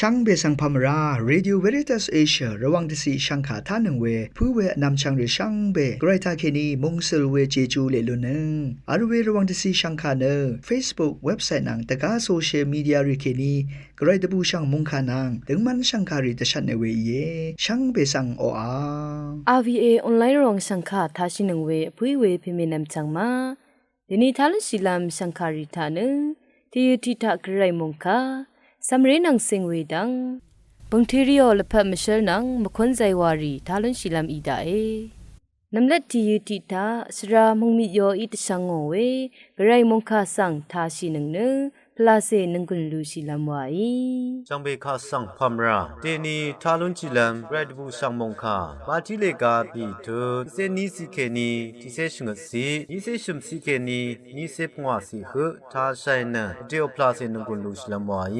ช่างเบสังพามราเรดิโอเวริตัสเอเชียระวังที่สีช่างขาท่านึงเวผู้เวนำช่างหรือช่างเบไกรทาเคนีมงสลเวเจจูเลลุนึงอาร์เวระวังที่สีช่างขาเนอ Facebook เว็บไซต์นังตะกาโซเชียลมีเดียริเคนีไกรตะบูช่างมงขานังถึงมันช่างขาริตชันในเวเยช่างเบสังโออา RVA ออนไลน์รองช่างขาท่าชินึงเวผู้เวพิเมนำจังมาเดนิทาลศิลามช่างขาริธานึงที่ทิทะไกรมงคาสำเร็จนังเซงเวดังบางทีเรียวละพัดมิเชลนังมคนใจวารีทาลุนศิลามอีดาเอนำเล็ดที่ยุติตาสรามงมิโยอิตสังโงเวไกรมงคาสังทาชินึงเนพลาเซนึงกุนลูศิลามวายจังเบคาสังพามราเตนีทาลุนจิลัมเรดบูสังมงคามาทิเลกาปีทุเซนีสิเคนีทิเซชงสีนิเซชุมสิเคนีนิเซปงวาสิหุทาชัยนะเดโอพลาเซนึงกุนลูศิลามวาย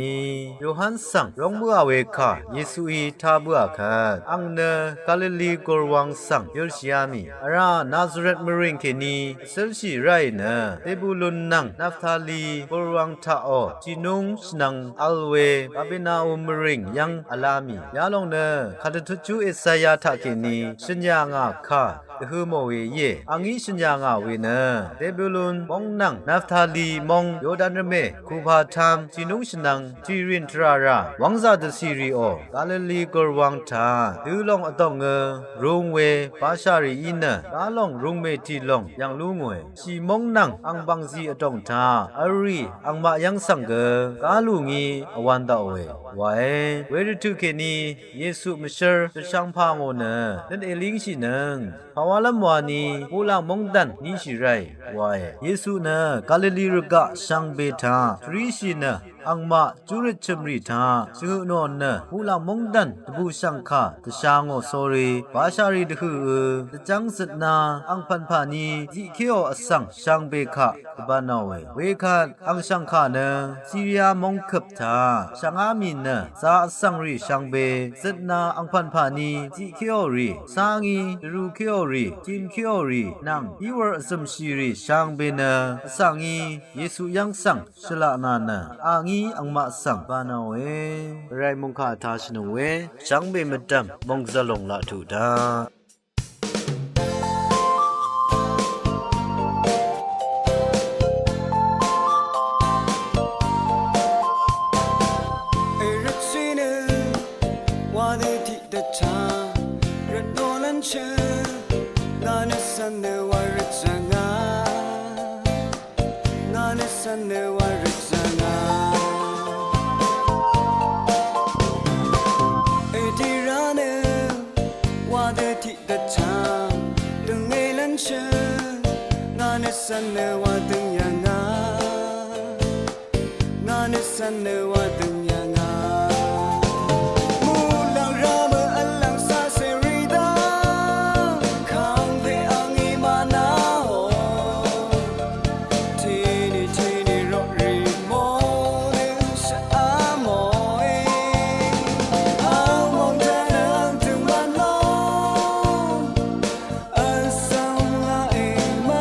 โยฮันสังรองบัวเวคาเยซูอีทาบัวคาอังเนกาลิลีกอรวังสังยลชิอามีอารานาซาเรตมริงเคนีเซลชิไรนะเตบูลุนนังนัฟทาลีกอรวังทาจินุงสนังอัลเวบาเบนาอุมริงยังอลามียาลงเนคาตทุจูอิสายาทาเกนีสัญญางาคาตะฮือโมเวเยอังอีสัญญางาเวเนเดบิลุนมองนังนัฟทาลีมองโยดานเรเมคูพาทามจินุงสนังจีรินทราราวังซาเดซีรีโอกาลลีกอรวังทาดูลองอตองเงรุงเวบาชารีอินนะกาลองรุงเมทีลองยังลุงเวชีมองนังอังบังซีอตองทาอารีอังมายังสังเกกาลูงีอวันตาเวไว้เวรทุเคนีเยซูมิเชอร์จะช่างพางโอเนนั่นเอลิงชินังภาวะละมวานีมูลามงดันนิชิไรไว้เยซูนะกาลิลีรกะช่างเบทาทริชินะอังมาจุริชมริทาซึ่งโนนนะมูลามงดันตะบูสังคาตะชางโอโซรีบาชารีตะฮือตะจังสนาอังพันพานีจิเคโออสังช่างเบคะตะบานาเวเวคันอังสังคานะซีรียมงคับทาช่างอามินนะซาสังริช่างเบสนาอังพันพานีจิเคโอรีสางีรูเคโอรีจิมเคโอรีนังอีวอร์ซัมชีรีช่างเบนะสังอีเยซูยังสังชลานานะอางีอังมาสังปานาเวไรมงคาทาชนเวช่างเบมดัมมงซาลงละทุดาสันเนวะตึงยังงานานิสันเนวะตึงยังงามูลังรามะอัลลังซาเซรีดาคังเพอังอีมานาโฮทีนี่รอรีโมนิชะอาโมเอเอามองเธอนังถึงมันลงอันสังลาเอมา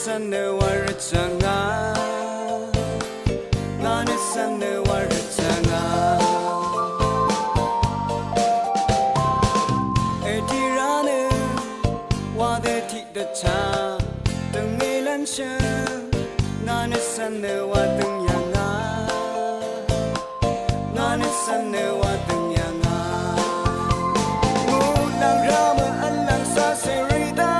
สันเนวะริจังานานิสันเนวะริจังาเอติราเนวาเดติเดชาตึงเอลันเชนานิสันเนวะตึงยังานานิสันเนวะตึงยังามูลังรามะอัลลังซาเซรีดา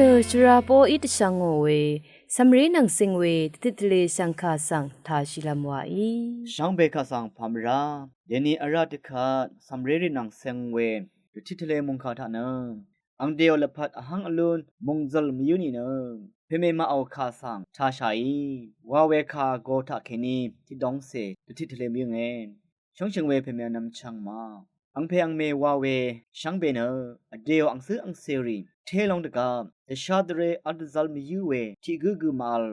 เนชราโปอิตชังโงเวสัมเรนังสิงเวติตเลสังคาสังทาชิลามวาอี ช่างเบคาสังพามราเดนีอาราติคาสัมเรรินังเซงเวดุทิทเลมุงคาทานะอังเดียวละพัดหังอลุนมุงซัลมิยุนีนะเพเมมาเอาคาสังทาชาอีวาเวคาโกทาเคนีที่ดองเซดุทิทเลมิยุงเงช่องเชิงเวเพเมนำช่างมาอังเพอังเมวาเวช่างเบเนอเดียวอังซื้ออังเซรีเทลองตะกาเดชาดเรอัดซัลมิยูเวที่กูมาล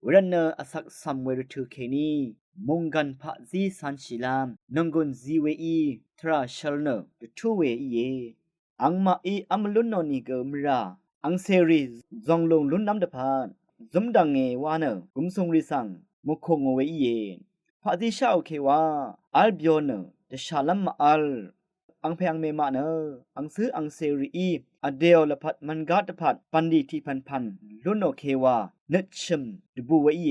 เวรันเนอสักซัมเวรทูเคนีมงกันพะซีสันชิลามนงกุนซีเวอีทราชัลเนอร์ทูเวอีเยอังมาอีอัมลุนนอนิเกมราอังเซรีจงลงลุนน้ำตะพานซุมดังเงวาเนอกุมทรงริสังมุคงเวอีเยพะซีชาโอเควาอัลบิโอเนเดชาลัมมาอัลอังเพอังเมมาเนอังซื้ออังเซรีอีอเดียวละพัดมันกาตพัดปันดีที่พันลุนโอเควาเนชมดบูเวอีเย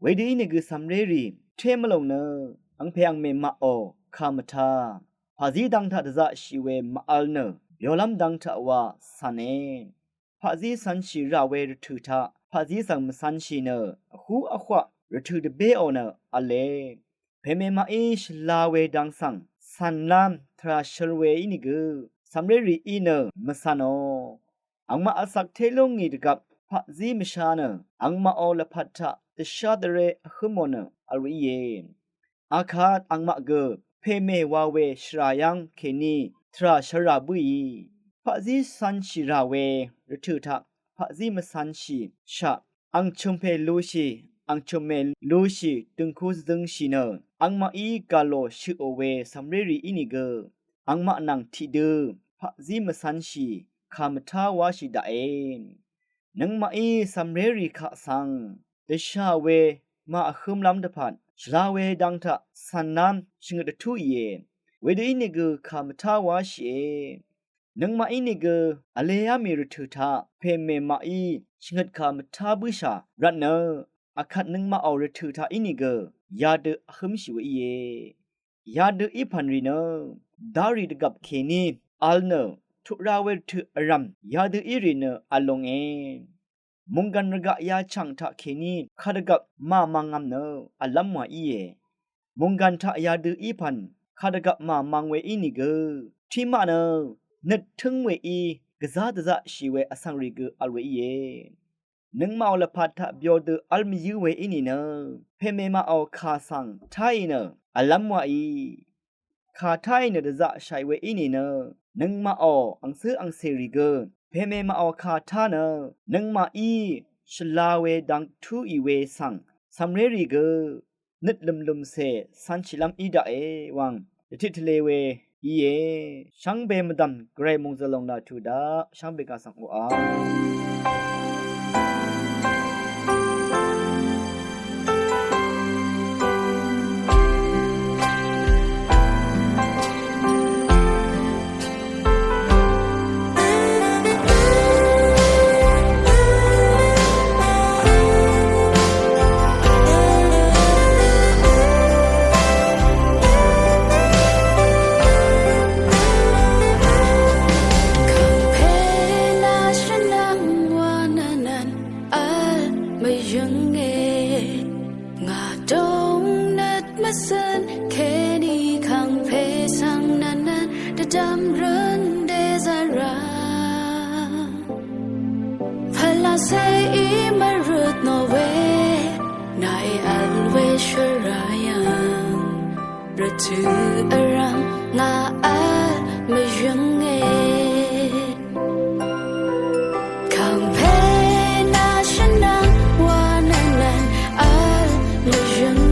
เวดีนี่คือสัมเรรีเทมลงเนอังเพอังเมมาโอคามทาพาซีดังทัดจะชีเวมาอัลเนเดี๋ยวลำดังทัวาสันเนพาซีสันชีราเวรถือทาพาซีสังมสันชีเนหูอควะรถือเดเบโอเนอเลเพเมมาอิชลาเวดังสังสันลามทราชลเวอินิกือสัมเรรีอีเนมสันโออังมาอสักเทลงงีดกับพาซีมชาเนอังมาโอละพัทธะเดชาดเรอคุโมเนอริเยอาคาดอังมาเกเพเมวาเวชรายังเคนีทราชราบุยพะซีสันชิราเวรถือทะพะซีมสันชิชะอังชุมเพลูชีอังชุมเมลูชีตึงคูซึงชีเนอังมาอีกาโลชิโอเวสัมเรรีอินิเกอังมานังทิเดพะซีมสันชีคามทาวาชิดาเอนนังมาอีสัมเรรีขะสังเดชาเวมาคุมลำตะพันชลาเวดังทะสันนามชิงดทุเยเวดอินิกคามทาวาเชนังมาอินิกอเลยามีรทุทาเพเมมาอีชิงดคามทาบุชารันเนอคัดนังมาเอารทุทาอินิกยาเดอหึมชิวเยยาเดอิพันรีเนดาริดกับเคนีอัลเนทุราเวทุอรัมยาเดอิริเนอลงเอมุงกันรกะยาช่างทะเคนีคาดกับมามังงามเนอลัมวาอีเยมุงกันทะยาดืออีพันคาดกับมามังเวอีนิเกที่มาเนนึกถึงเวอีกะซาตะซะชีเวอสังริเกอัลเวอีเยนึงมาเอาละพัดทะเบียวดืออัลมิยูเวอีนี่เนเพเมมาเอาคาสังไทเนอลัมวาอีคาไทเนตะซะชัยเวอีนี่เนนึงมาเอาอังซื้ออังเซริเกเพเมมาเอาคาทาเนนังมาอีชลาเวดังทูอีเวสังสัมเรรีเกนึดลุมเซสันชิลัมอีดาเอวังทิทเลเวอีเยช่างเบมดัมเกรมงซลงดาทูดาช่างเบกาสังโออาto around na me young campaign national one and all me young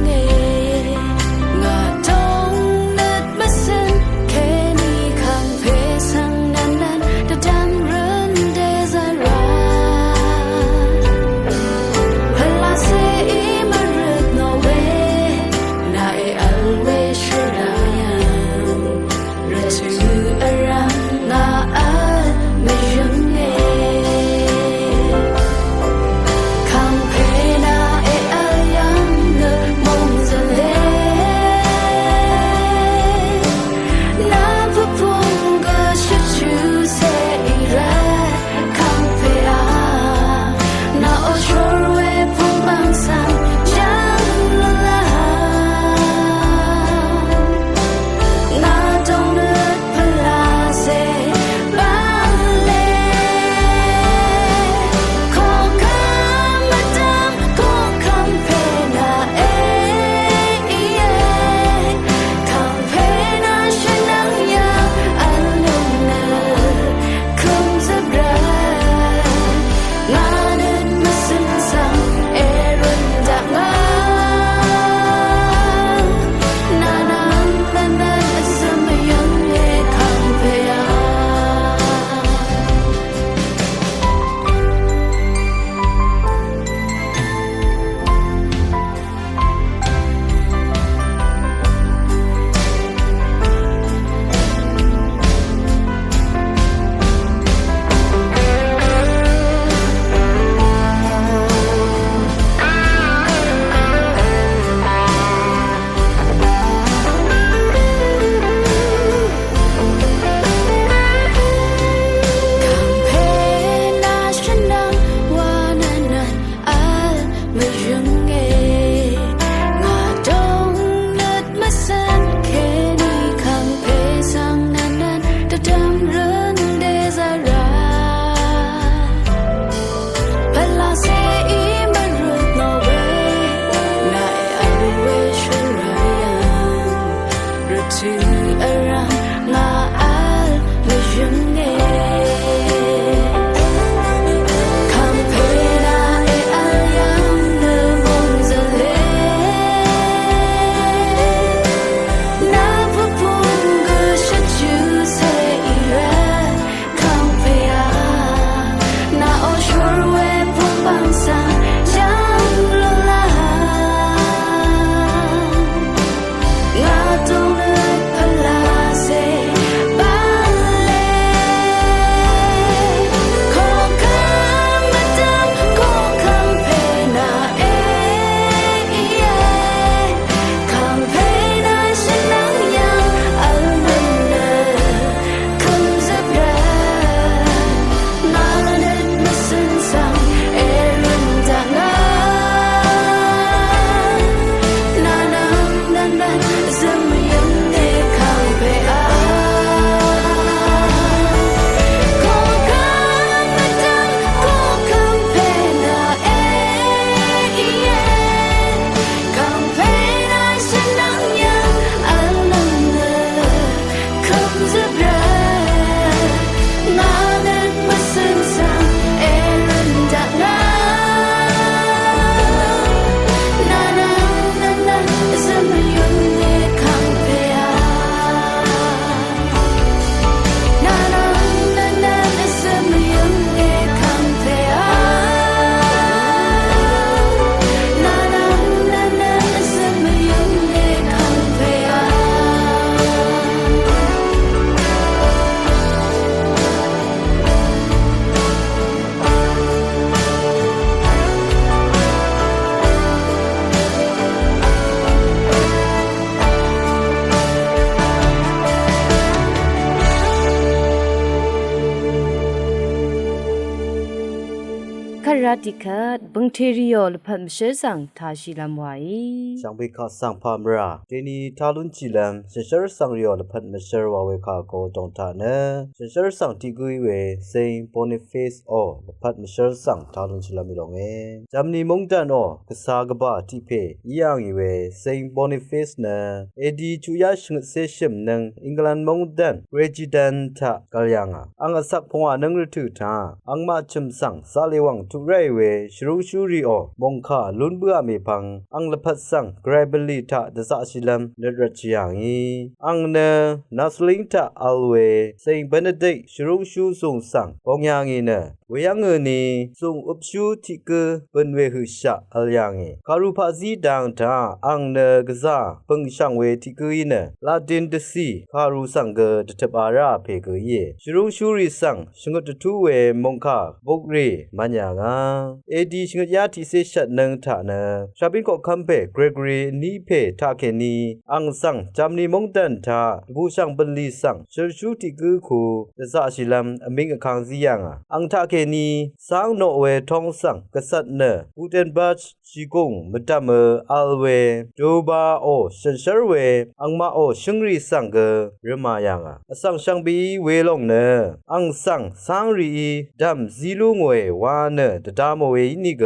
nga dong net masen keni campaign sang nan the dam run days are well I say my road no way na always to around ราติคัดบังเทริโอลพัดมเชสังทาชิลำไว้ ช่างเบคาสังพามราเดนีทาลุนจิลัมเชเชอร์สังริโอลพัดมเชอร์วาเวคาโกตองทานะเชเชอร์สังที่กุยเวเซนโบนิฟิสโอลพัดมเชอร์สังทาลุนจิลัมมิลงเอจำนีมงจันโอกษากบะที่เพยังอีเวเซนโบนิฟิสนะเอดีจูยาชงเซชิมนังอังกฤษมงดันเรจิดันทากาลยังอังสักพงอันนึงฤดูทาอังมาชิมสังซาเลวังทุเรเวชรูชูริโอมงคาลุนเบือเมพังอังละพัดสังไกรเบลีทาดซาชิลัมเนรจิยังอีอังเนนัสลิงทาอัลเวเซนเบเนดิกชรูชูซุงสังปองยังอีเนเวียงเงินีซุงอุบชูทิกเป็นเวหุชะอัลยังอีคารุภาซีดังทาอังเนกซาปงช่างเวทิกอีเนลาดินดซีคารุสังเกตทบาราเพกเยชรูชูริสังชงตทูเวมงคาบกเรมันยางาเอดีชงยาทิเซชัดนังทานะชาบินก็คัมเปเกรกรีนีเพทาเคนีอังสังจำนีมงดันทาบูช่างบลีสังชชูทิกคูดซาชิลัมอมิงคังซียังอังทาเคนีสางโนเวทองสังกษัตริย์เนบูเทนบัชชิกงมดัมอัลเวโดบาโอชันเชรเวอังมาโอชงรีสังเกเรมายังอสังช่างบีเวลงเนอังสังสางรีดัมซีลุงเววาเนตดามเวนิเก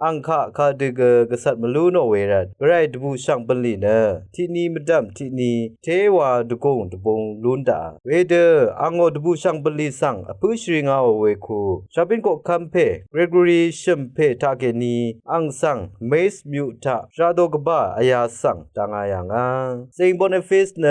อังคาดึกกษัตริย์มลูโนเวรัดไกรดบูช่างบลีเนที่นี่มดัมที่นี่เทวาดุกงดบงลุนดาเวเดอังโอดบูช่างบลีสังอพุชริงาเวคูชาบินก็คัมเพเกรกรีชิมเพทาเกนีอังสังเมสมิวทาชาโดกบะอายาสังจางอายังเซงบอนฟิสเน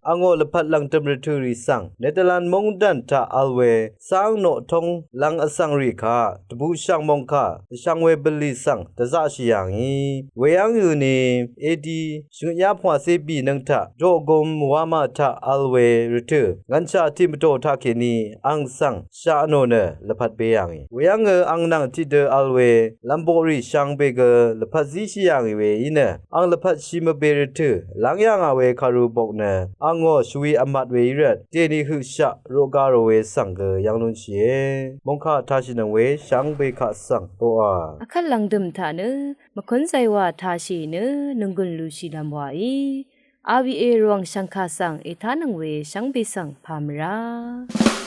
อังโอลพัดลังเทมเรทูรีสังเนเธอร์แลนด์มงดันทาอัลเวสางโนทงลังอสังริคาตบูช่างมงคาช่างเวบลีสังตะซาชิยังอีเวยังอยู่นี่เอดีชงยาพวาเซบีนังทาโจกมวามาทาอัลเวริเตงันชาทิมโตทาเคนีอังสังชาโนเนละพัดเบยังอีเวยังอังนังทิเดอัลเวลัมโบรีช่างเบเกละพัดซิชิยังอีเวอีเนอังละพัดชิมเบริเตลังยังอเวคารูบกเนอังโอชวีอมัดเวรัดเจนีฮึชะโรกาโรเวสังเกยังลุนเชมงคาทาชินเวช่างเบคาสังโออา အခက်လန်ဒမ်ထာနမခွန်းဆိုင်ဝါထားရှိနနငွန်လူရှိလမ်ဝါဤ RVA ရောင်ရှန်ခါဆန်အေသာနငွေရှန်ဘေဆန်ဖာမရာ